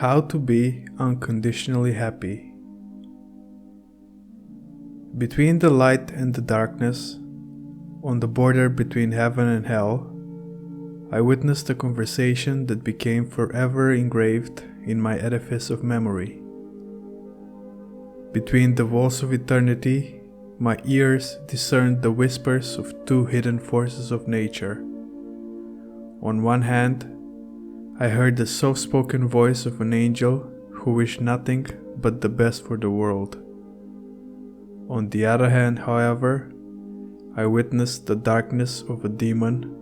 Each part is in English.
How to be unconditionally happy. Between the light and the darkness, on the border between heaven and hell, I witnessed a conversation that became forever engraved in my edifice of memory. Between the walls of eternity, my ears discerned the whispers of two hidden forces of nature. On one hand, I heard the soft-spoken voice of an angel who wished nothing but the best for the world. On the other hand, however, I witnessed the darkness of a demon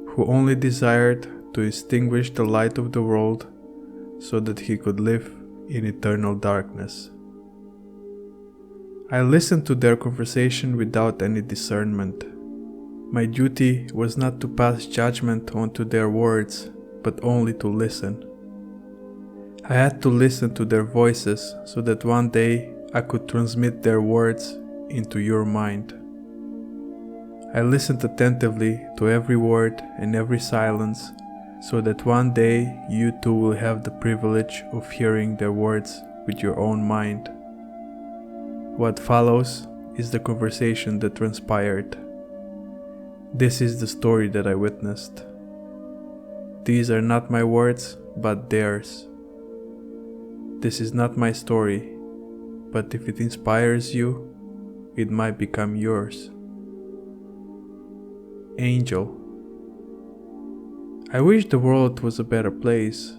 who only desired to extinguish the light of the world so that he could live in eternal darkness. I listened to their conversation without any discernment. My duty was not to pass judgment onto their words, but only to listen. I had to listen to their voices so that one day I could transmit their words into your mind. I listened attentively to every word and every silence so that one day you too will have the privilege of hearing their words with your own mind. What follows is the conversation that transpired. This is the story that I witnessed. These are not my words, but theirs. This is not my story, but if it inspires you, it might become yours. Angel. I wish the world was a better place.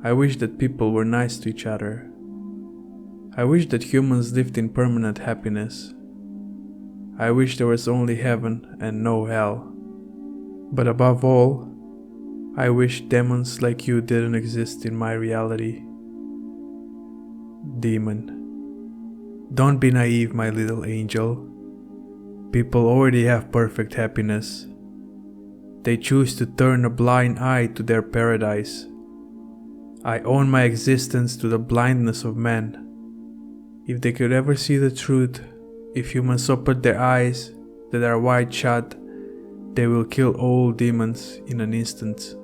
I wish that people were nice to each other. I wish that humans lived in permanent happiness. I wish there was only heaven and no hell. But above all, I wish demons like you didn't exist in my reality. Demon. Don't be naive, my little angel. People already have perfect happiness. They choose to turn a blind eye to their paradise. I owe my existence to the blindness of men. If they could ever see the truth, if humans open their eyes that are wide shut, they will kill all demons in an instant.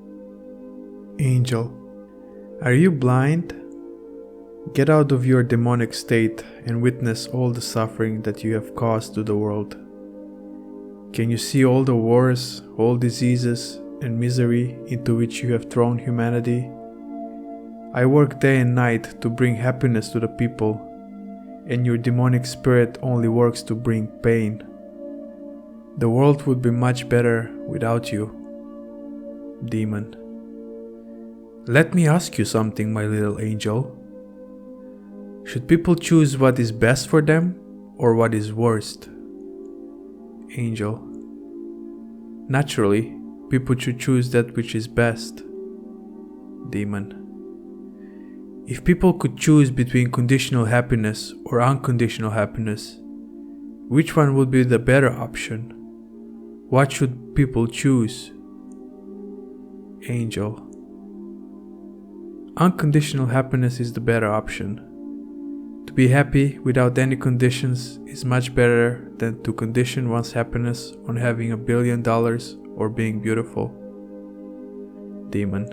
Angel. Are you blind? Get out of your demonic state and witness all the suffering that you have caused to the world. Can you see all the wars, all diseases and misery into which you have thrown humanity? I work day and night to bring happiness to the people, and your demonic spirit only works to bring pain. The world would be much better without you. Demon. Let me ask you something, my little angel. Should people choose what is best for them or what is worst? Angel. Naturally, people should choose that which is best. Demon. If people could choose between conditional happiness or unconditional happiness, which one would be the better option? What should people choose? Angel. Unconditional happiness is the better option. To be happy without any conditions is much better than to condition one's happiness on having $1 billion or being beautiful. Demon.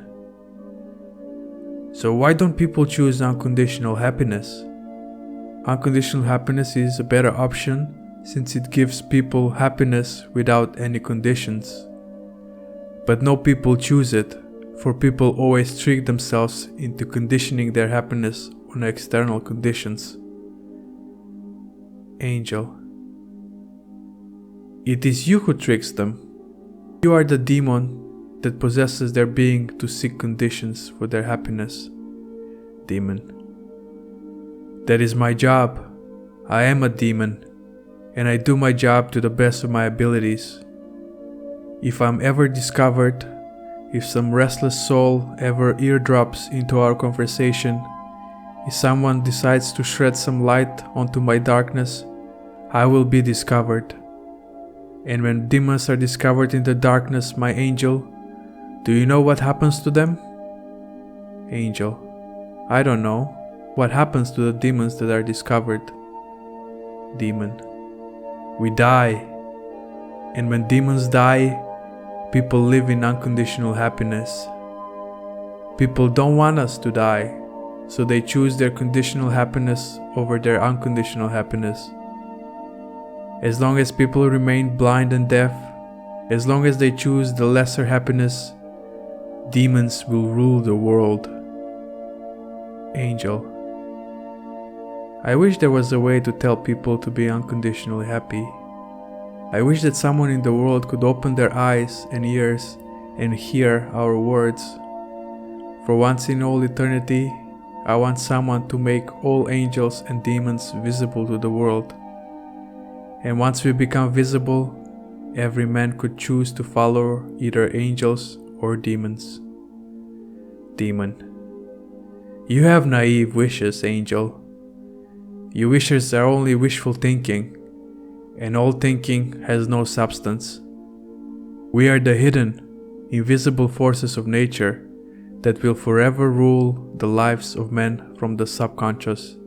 So why don't people choose unconditional happiness? Unconditional happiness is a better option since it gives people happiness without any conditions. But no people choose it, for people always trick themselves into conditioning their happiness on external conditions. Angel. It is you who tricks them. You are the demon that possesses their being to seek conditions for their happiness. Demon. That is my job. I am a demon, and I do my job to the best of my abilities. If I'm ever discovered, if some restless soul ever eardrops into our conversation, if someone decides to shed some light onto my darkness, I will be discovered. And when demons are discovered in the darkness, my angel, do you know what happens to them? Angel. I don't know. What happens to the demons that are discovered? Demon. We die. And when demons die, people live in unconditional happiness. People don't want us to die, so they choose their conditional happiness over their unconditional happiness. As long as people remain blind and deaf, as long as they choose the lesser happiness, demons will rule the world. Angel. I wish there was a way to tell people to be unconditionally happy. I wish that someone in the world could open their eyes and ears and hear our words. For once in all eternity, I want someone to make all angels and demons visible to the world. And once we become visible, every man could choose to follow either angels or demons. Demon. You have naive wishes, angel. Your wishes are only wishful thinking, and all thinking has no substance. We are the hidden, invisible forces of nature that will forever rule the lives of men from the subconscious.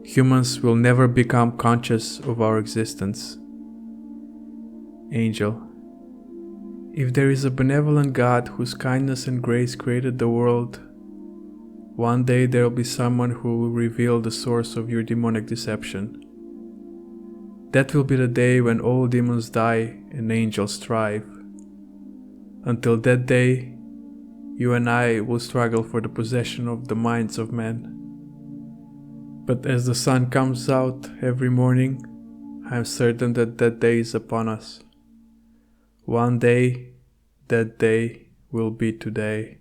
Humans will never become conscious of our existence. Angel. If there is a benevolent God whose kindness and grace created the world, one day there will be someone who will reveal the source of your demonic deception. That will be the day when all demons die and angels thrive. Until that day, you and I will struggle for the possession of the minds of men. But as the sun comes out every morning, I am certain that that day is upon us. One day, that day will be today.